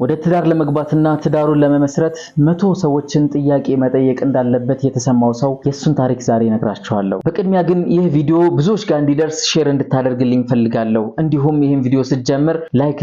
ወደ ትዳር ለመግባትና ትዳሩን ለመመስረት 100 ሰዎችን ጥያቄ መጠየቅ እንዳለበት የተሰማው ሰው የሱን ታሪክ ዛሬ ነግራችኋለሁ። በቅድሚያ ግን ይህ ቪዲዮ ብዙዎች ጋር እንዲደርስ ሼር እንድታደርግልኝ ፈልጋለሁ። እንዲሁም ይህን ቪዲዮ ስትጀምር ላይክ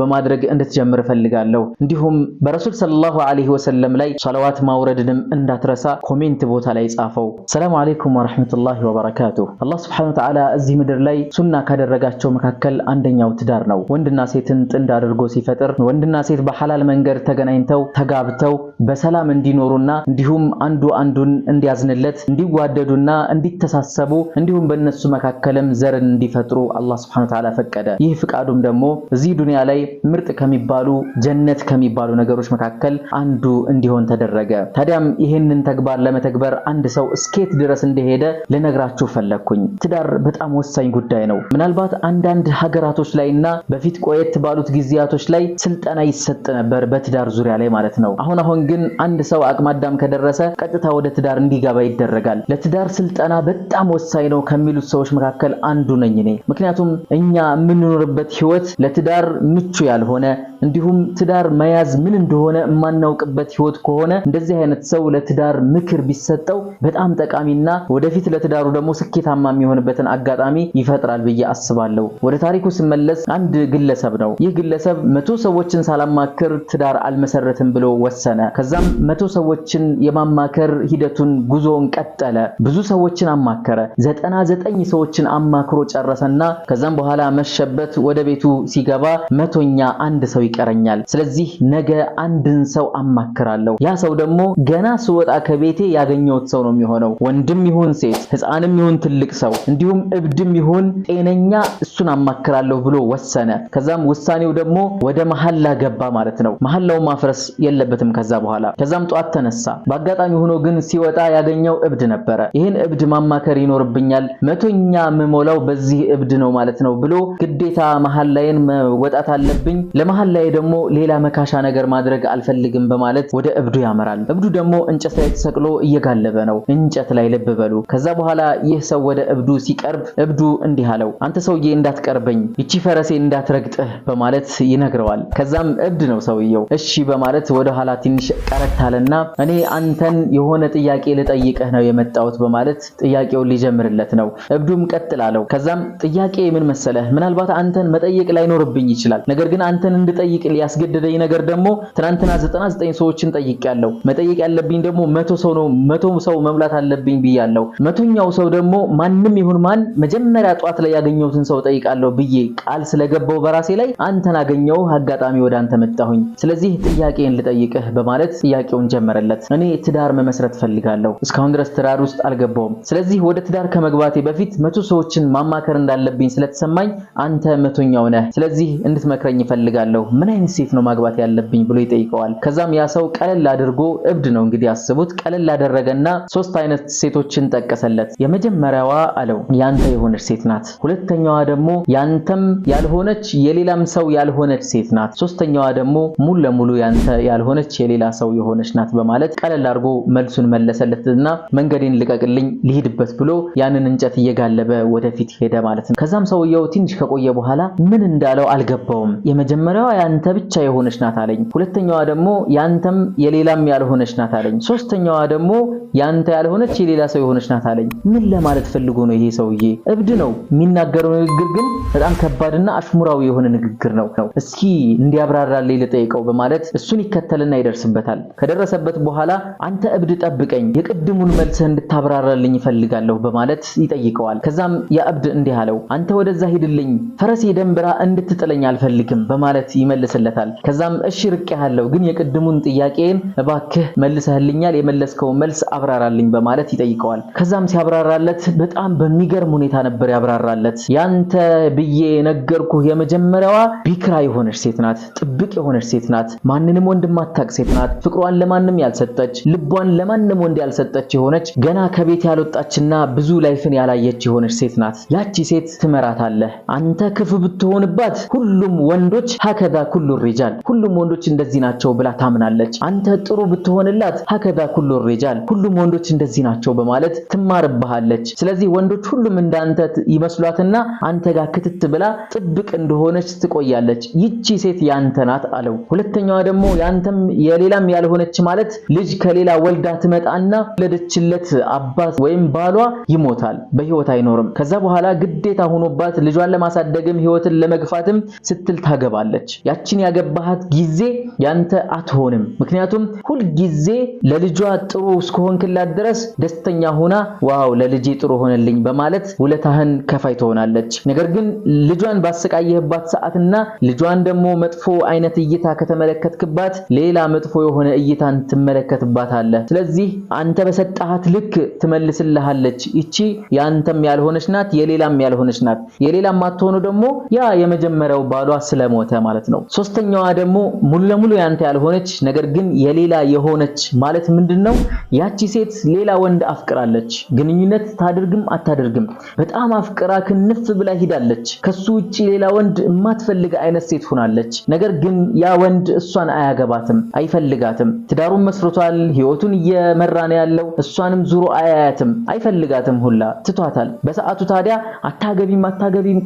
በማድረግ እንድትጀምር ፈልጋለሁ። እንዲሁም በረሱል ሰለላሁ ዐለይሂ ወሰለም ላይ ሶላዋት ማውረድንም እንዳትረሳ ኮሜንት ቦታ ላይ ጻፈው። ሰላም አለይኩም ወራህመቱላሂ ወበረካቱሁ። አላህ Subhanahu Wa Ta'ala እዚህ ምድር ላይ ሱና ካደረጋቸው መካከል አንደኛው ትዳር ነው። ወንድና ሴትን ጥንድ አድርጎ ሲፈጥር ወንድና ሴት በሐላል መንገድ ተገናኝተው ተጋብተው በሰላም እንዲኖሩና እንዲሁም አንዱ አንዱን እንዲያዝንለት እንዲዋደዱና እንዲተሳሰቡ እንዲሁም በእነሱ መካከለም ዘርን እንዲፈጥሩ አላህ Subhanahu Wa Ta'ala ፈቀደ። ይህ ፍቃዱም ደግሞ እዚህ ዱንያ ላይ ምርጥ ከሚባሉ ጀነት ከሚባሉ ነገሮች መካከል አንዱ እንዲሆን ተደረገ። ታዲያም ይሄንን ተግባር ለመተግበር አንድ ሰው እስኬት ድረስ እንደሄደ ልነግራችሁ ፈለኩኝ። ትዳር በጣም ወሳኝ ጉዳይ ነው። ምናልባት አንዳንድ ሀገራቶች ላይና በፊት ቆየት ባሉት ጊዜያቶች ላይ ስልጠና ይሰጥ ነበር በትዳር ዙሪያ ላይ ማለት ነው። አሁን ግን አንድ ሰው አቅመ አዳም ከደረሰ ቀጥታ ወደ ትዳር እንዲገባ ይደረጋል። ለትዳር ስልጠና በጣም ወሳኝ ነው ከሚሉት ሰዎች መካከል አንዱ ነኝ እኔ። ምክንያቱም እኛ የምንኖርበት ህይወት ለትዳር ምቹ ያልሆነ እንዲሁም ትዳር መያዝ ምን እንደሆነ የማናውቅበት ህይወት ከሆነ እንደዚህ አይነት ሰው ለትዳር ምክር ቢሰጠው በጣም ጠቃሚና ወደፊት ለትዳሩ ደግሞ ስኬታማ የሚሆንበትን አጋጣሚ ይፈጥራል ብዬ አስባለሁ። ወደ ታሪኩ ስመለስ አንድ ግለሰብ ነው። ይህ ግለሰብ 100 ሰዎችን ሳላማክር ትዳር አልመሰረትም ብሎ ወሰነ። ከዛም 100 ሰዎችን የማማከር ሂደቱን ጉዞውን ቀጠለ። ብዙ ሰዎችን አማከረ። 99 ሰዎችን አማክሮ ጨረሰና ከዛም በኋላ መሸበት። ወደ ቤቱ ሲገባ 100ኛ አንድ ሰው ይቀረኛል። ስለዚህ ነገ አንድን ሰው አማክራለሁ። ያ ሰው ደግሞ ገና ስወጣ ከቤቴ ያገኘሁት ሰው ነው የሚሆነው። ወንድም ይሁን ሴት፣ ህፃንም ይሁን ትልቅ ሰው፣ እንዲሁም እብድም ይሁን ጤነኛ እሱን አማክራለሁ ብሎ ወሰነ። ከዛም ውሳኔው ደግሞ ወደ መሐላ ገባ ማለት ነው። መሐላው ማፍረስ የለበትም ከዛ በኋላ። ከዛም ጧት ተነሳ። በአጋጣሚ ሆኖ ግን ሲወጣ ያገኘው እብድ ነበረ። ይሄን እብድ ማማከር ይኖርብኛል፣ 100ኛ መሞላው በዚህ እብድ ነው ማለት ነው ብሎ ግዴታ መሐላዬን መወጣት አለብኝ፣ ለመሐላዬ ደግሞ ሌላ መካሻ ነገር ማድረግ አልፈልግም በማለት ወደ እብዱ ያመራል። እብዱ ደግሞ እንጨት ላይ ተሰቅሎ እየጋለበ ነው። እንጨት ላይ ልብ በሉ። ከዛ በኋላ ይህ ሰው ወደ እብዱ ሲቀርብ እብዱ እንዲህ አለው፣ አንተ ሰውዬ እንዳትቀርበኝ፣ ይቺ ፈረሴ እንዳትረግጥህ በማለት ይነግረዋል። ከዛም እብድ ነው ሰውየው። እሺ በማለት ወደ ኋላ ትንሽ ቀረት አለና እኔ አንተን የሆነ ጥያቄ ልጠይቅህ ነው የመጣሁት በማለት ጥያቄውን ሊጀምርለት ነው። እብዱም ቀጥል አለው። ከዛም ጥያቄ ምን መሰለህ፣ ምናልባት አንተን መጠየቅ ላይኖርብኝ ይችላል፣ ነገር ግን አንተን እንድጠይቅ ሊያስገድደኝ ነገር ደግሞ ትናንትና 99 ሰዎችን ጠይቄያለሁ። መጠየቅ ያለብኝ ደግሞ 100 ሰው ነው። 100 ሰው መሙላት አለብኝ ብያለሁ። 100ኛው ሰው ደግሞ ማንም ይሁን ማን መጀመሪያ ጧት ላይ ያገኘሁትን ሰው ጠይቃለሁ ብዬ ቃል ስለገባው በራሴ ላይ አንተን አገኘው፣ አጋጣሚ ወደ አንተ መጣሁኝ። ስለዚህ ጥያቄን ልጠይቅህ በማለት ጥያቄውን ጀመረለት። እኔ ትዳር መመስረት ፈልጋለሁ። እስካሁን ድረስ ትዳር ውስጥ አልገባውም። ስለዚህ ወደ ትዳር ከመግባቴ በፊት 100 ሰዎችን ማማከር እንዳለብኝ ስለተሰማኝ አንተ 100ኛው ነህ። ስለዚህ እንድትመክረኝ ፈልጋለሁ። ምን አይነት ሴት ነው ማግባት ያለብኝ ብሎ ይጠይቀዋል። ከዛም ያ ሰው ቀለል አድርጎ እብድ ነው እንግዲህ አስቡት፣ ቀለል አደረገና 3 አይነት ሴቶችን ጠቀሰለት። የመጀመሪያዋ አለው ያንተ የሆነች ሴት ናት። ሁለተኛዋ ደግሞ ያንተም ያልሆነች የሌላም ሰው ያልሆነች ሴት ናት። ሶስተኛዋ ደግሞ ሙሉ ለሙሉ ያንተ ያልሆነች የሌላ ሰው የሆነች ናት በማለት ቀለል አድርጎ መልሱን መለሰለትና መንገዴን ልቀቅልኝ ልሂድበት ብሎ ያንን እንጨት እየጋለበ ወደፊት ሄደ ማለት ነው። ከዛም ሰውየው ትንሽ ከቆየ በኋላ ምን እንዳለው አልገባውም። የመጀመሪያዋ ያንተ ብቻ የሆነች ናት አለኝ። ሁለተኛዋ ደግሞ ያንተም የሌላም ያልሆነች ናት አለኝ። ሶስተኛዋ ደግሞ ያንተ ያልሆነች የሌላ ሰው የሆነች ናት አለኝ። ምን ለማለት ፈልጎ ነው? ይሄ ሰውዬ እብድ ነው። የሚናገረው ንግግር ግን በጣም ከባድና አሽሙራዊ የሆነ ንግግር ነው። እስኪ እንዲያብራራልኝ ልጠይቀው በማለት እሱን ይከተልና ይደርስበታል። ከደረሰበት በኋላ አንተ እብድ ጠብቀኝ፣ የቅድሙን መልስህ እንድታብራራልኝ ይፈልጋለሁ በማለት ይጠይቀዋል። ከዛም ያ እብድ እንዲህ አለው፣ አንተ ወደዛ ሂድልኝ፣ ፈረሴ ደንብራ እንድትጥለኝ አልፈልግም በማለት ይመልስለታል። ከዛም እሺ ርቄሃለሁ፣ ግን የቅድሙን ጥያቄን እባክህ መልሰህልኛል፣ የመለስከው መልስ አብራራልኝ በማለት ይጠይቀዋል። ከዛም ሲያብራራለት በጣም በሚገርም ሁኔታ ነበር ያብራራለት። ያንተ ብዬ ነገርኩህ የመጀመሪያዋ ቢክራ የሆነች ሴት ናት፣ ጥብቅ የሆነች ሴት ናት፣ ማንንም ወንድ ማታቅ ሴት ናት፣ ፍቅሯን ለማንም ያልሰጠች፣ ልቧን ለማንም ወንድ ያልሰጠች የሆነች ገና ከቤት ያልወጣችና ብዙ ላይፍን ያላየች የሆነች ሴት ናት። ያቺ ሴት ትመራታለህ። አንተ ክፉ ብትሆንባት ሁሉም ወንዶች ሀከዛ ኩሉ ሪጃል፣ ሁሉም ወንዶች እንደዚህ ናቸው ብላ ታምናለች። አንተ ጥሩ ብትሆንላት ሀከዛ ኩሉ ሪጃል፣ ሁሉም ወንዶች እንደዚህ ናቸው በማለት ትማርብሃለች። ስለዚህ ወንዶች ሁሉም እንዳንተ ይመስሏትና አንተ ጋር ክትት ብላ ጥብቅ እንደሆነች ትቆያለች። ይቺ ሴት ያንተ ናት አለው። ሁለተኛዋ ደግሞ ያንተም የሌላም ያልሆነች ማለት ልጅ ከሌላ ወልዳ ትመጣና ወለደችለት አባት ወይም ባሏ ይሞታል፣ በህይወት አይኖርም። ከዛ በኋላ ግዴታ ሆኖባት ልጇን ለማሳደግም ህይወትን ለመግፋትም ስትል ታገባለች። ያቺን ያገባሃት ጊዜ ያንተ አትሆንም። ምክንያቱም ሁሉ ጊዜ ለልጇ ጥሩ እስከሆንክላት ድረስ ደስተኛ ሆና ዋው ለልጄ ጥሩ ሆነልኝ በማለት ውለታህን ከፋይ ትሆናለች። ነገር ግን ልጇን ባሰቃየህባት ሰዓትና ልጇን ደግሞ መጥፎ አይነት እይታ ከተመለከትክባት ሌላ መጥፎ የሆነ እይታን ትመለከትባታለህ። ስለዚህ አንተ በሰጣሃት ልክ ትመልስልሃለች። እቺ ያንተም ያልሆነች ናት፣ የሌላም ያልሆነች ናት። የሌላም አትሆኑ ደግሞ ያ የመጀመሪያው ባሏ ስለሞተ ማለት ነው። ሶስተኛዋ ደግሞ ሙሉ ለሙሉ ያንተ ያልሆነች ነገር ግን የሌላ የሆነች ማለት ምንድነው? ያቺ ሴት ሌላ ወንድ አፍቅራለች። ግንኙነት ታድርግም አታድርግም በጣም አፍቅራ ክንፍ ብላ ሄዳለች። ከሱ ውጪ ሌላ ወንድ የማትፈልግ አይነት ሴት ሆናለች። ነገር ግን ያ ወንድ እሷን አያገባትም፣ አይፈልጋትም። ትዳሩን መስርቷል፣ ህይወቱን እየመራ ነው ያለው። እሷንም ዙሮ አያያትም፣ አይፈልጋትም፣ ሁላ ትቷታል። በሰዓቱ ታዲያ አታገቢም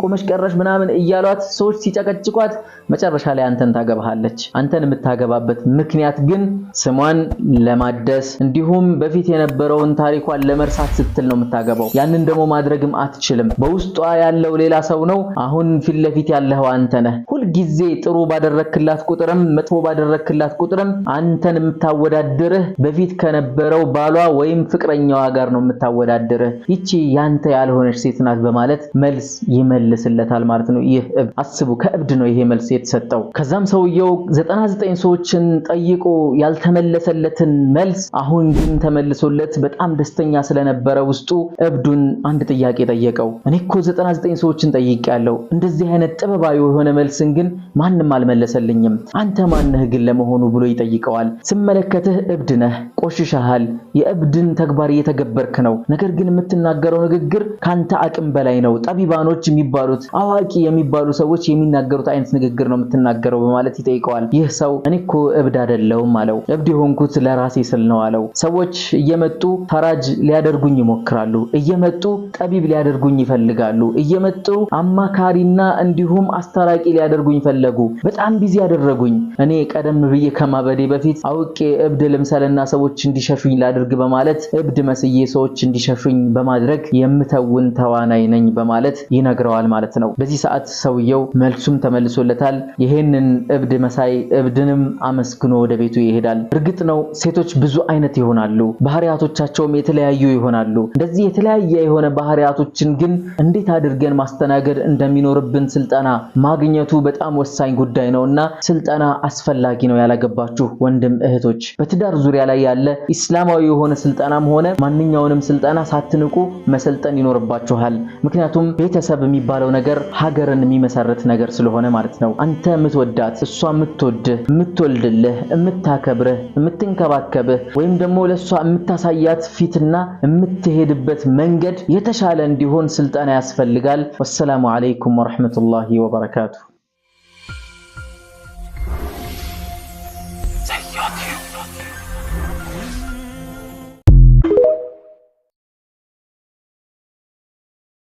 ቆመሽ ቀረሽ ምናምን እያሏት ሰዎች ሲጨቀጭቋት መጨረሻ ላይ አንተን ታገባሃለች። አንተን የምታገባበት ምክንያት ግን ስሟን ለማደስ እንዲሁም በፊት የነበረውን ታሪኳን ለመርሳት ስትል ነው የምታገባው። ያንን ደግሞ ማድረግም አትችልም። በውስጧ ያለው ሌላ ሰው ነው። አሁን ፊት ለፊት ያለው አንተ ነህ። ሁሉ ጊዜ ጥሩ ባደረክላት ቁጥርም መጥፎ ባደረክላት ቁጥርም አንተን የምታወዳድርህ በፊት ከነበረው ባሏ ወይም ፍቅረኛዋ ጋር ነው የምታወዳድርህ። ይቺ ያንተ ያልሆነች ሴት ናት በማለት መልስ ይመልስለታል ማለት ነው። ይህ አስቡ፣ ከእብድ ነው ይሄ መልስ የተሰጠው። ከዛም ሰውየው 99 ሰዎችን ጠይቆ ያልተመለሰለትን መልስ አሁን ግን ተመልሶለት በጣም ደስተኛ ስለነበረ ውስጡ እብዱን አንድ ጥያቄ ጠየቀው። እኔ እኮ 99 ሰዎችን ጠይቄያለሁ፣ እንደዚህ አይነት ጥበባዊ የሆነ መልስን ግን ማንም አልመለሰልኝም። አንተ ማነህ ግን ለመሆኑ ብሎ ይጠይቀዋል። ስመለከትህ እብድ ነህ፣ ቆሽሻሃል፣ የእብድን ተግባር እየተገበርክ ነው። ነገር ግን የምትናገረው ንግግር ካንተ አቅም በላይ ነው። ጠቢባኖች የሚባሉት አዋቂ የሚባሉ ሰዎች የሚናገሩት አይነት ንግግር ነው የምትናገረው በማለት ይጠይቀዋል። ይህ ሰው እኔ እኮ እብድ አይደለሁም አለው። እብድ የሆንኩት ለራሴ ስል ነው አለው። ሰዎች እየመጡ ፈራጅ ሊያደርጉኝ ይሞክራሉ፣ እየመጡ ጠቢብ ሊያደርጉኝ ይፈልጋሉ፣ እየመጡ አማካሪና እንዲሁም አስታራቂ ሊያደርጉኝ ፈለጉ። በጣም ቢዚ ያደረጉኝ። እኔ ቀደም ብዬ ከማበዴ በፊት አውቄ እብድ ልምሰልና ሰዎች እንዲሸሹኝ ላድርግ በማለት እብድ መስዬ ሰዎች እንዲሸሹኝ በማድረግ የምተውን ተዋናይ ነኝ በማለት ይነግረዋል ማለት ነው። በዚህ ሰዓት ሰውየው መልሱም ተመልሶለታል። ይሄንን እብድ መሳይ እብድንም አመስግኖ ወደ ቤቱ ይሄዳል። እርግጥ ነው ሴቶች ብዙ አይነት ይሆናሉ፣ ባህሪያቶቻቸውም የተለያዩ ይሆናሉ። እንደዚህ የተለያየ የሆነ ባህሪያቶችን ግን እንዴት አድርገን ማስተናገድ እንደሚኖርብን ስልጠና ማግኘቱ በጣም ወሳኝ ጉዳይ ነውና ስልጠና አስፈላጊ ነው። ያላገባችሁ ወንድም እህቶች በትዳር ዙሪያ ላይ ያለ ኢስላማዊ የሆነ ስልጠናም ሆነ ማንኛውንም ስልጠና ሳትንቁ መሰልጠን ይኖርባችኋል። ምክንያቱም ቤተሰብ የሚባለው ነገር ሀገርን የሚመሰርት ነገር ስለሆነ ማለት ነው። አንተ የምትወዳት እሷ የምትወድህ፣ የምትወልድልህ፣ የምታከብርህ፣ የምትንከባከብህ ወይም ደግሞ ለሷ የምታሳያት ፊትና የምትሄድበት መንገድ የተሻለ እንዲሆን ስልጠና ያስፈልጋል። ወሰላሙ አለይኩም ወራህመቱላሂ ወበረካቱ።